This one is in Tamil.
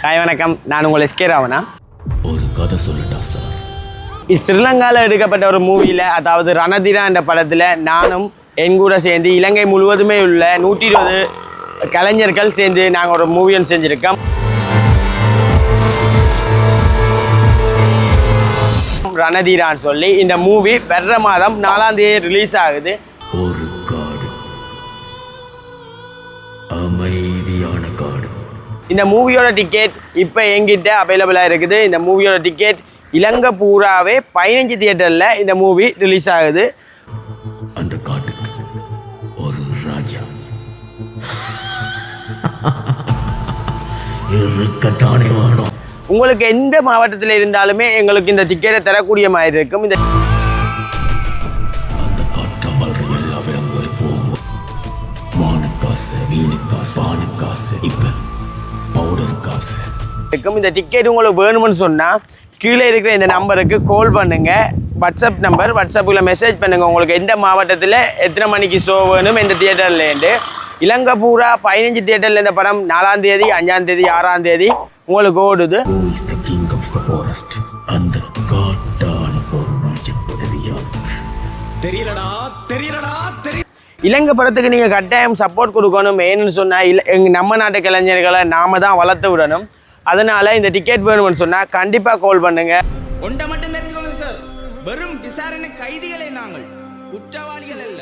ஹாய் வணக்கம், நான் உங்கள் எஸ்கே ராவணா. ஒரு கதை சொல்லட்டா சார்? ஸ்ரீலங்காவில் எடுக்கப்பட்ட ஒரு மூவியில், அதாவது ரணதீரா என்ற படத்தில் நானும் என் கூட சேர்ந்து இலங்கை முழுவதுமே உள்ள 120 கலைஞர்கள் சேர்ந்து நாங்கள் ஒரு மூவி செஞ்சுருக்கோம். ரணதீரான்னு சொல்லி இந்த மூவி வர்ற மாதம் 4ஆம் தேதி ரிலீஸ் ஆகுது. ஒரு காடு, அமைதியான காடு. இந்த மூவியோட டிக்கெட் இப்போ எங்கிட்ட அவைலபிளாக இருக்குது. இந்த மூவியோட டிக்கெட் இலங்கை பூராவே 15 தியேட்டரில் இந்த மூவி ரிலீஸ் ஆகுது. அந்த காட்டுக்கு ஒரு ராஜா இருக்கத்தானே வேணும். உங்களுக்கு எந்த மாவட்டத்தில் இருந்தாலுமே எங்களுக்கு இந்த டிக்கெட்டை தரக்கூடிய மாதிரி இருக்கும். அந்த காற்றம் வர்ற எல்லா விலங்குகளுக்கும் மானுக்காசு, வீணுக்காசு, பானுக்காசு, இப்போ பவுடர் காசு இருக்கும். இந்த டிக்கெட் உங்களுக்கு வேணும்னு சொன்னால் கீழே இருக்கிற இந்த நம்பருக்கு கால் பண்ணுங்கள். வாட்ஸ்அப் நம்பர், வாட்ஸ்அப்பில் மெசேஜ் பண்ணுங்கள். உங்களுக்கு எந்த மாவட்டத்தில் எத்தனை மணிக்கு ஷோ வேணும், எந்த தியேட்டர்லேருந்து. இலங்கை பூரா 15 தியேட்டரில் இந்த படம் 4ஆம் தேதி, 5ஆம் தேதி, 6ஆம் தேதி உங்களுக்கு ஓடுது. அந்த காட்டான ஒரு ராஜ்யம் தெரியலடா. இலங்கை படத்துக்கு நீங்கள் கட்டாயம் சப்போர்ட் கொடுக்கணும். ஏன்னு சொன்னால் நம்ம நாட்டு கலைஞர்களை நாம தான் வளர்த்து விடணும். அதனால் இந்த டிக்கெட் வேணும்னு சொன்னால் கண்டிப்பாக கால் பண்ணுங்கள். ஒன்றை மட்டும் தெரிஞ்சுக்கணும் சார், வெறும் விசாரணை கைதிகளே நாங்கள், குற்றவாளிகள் அல்ல.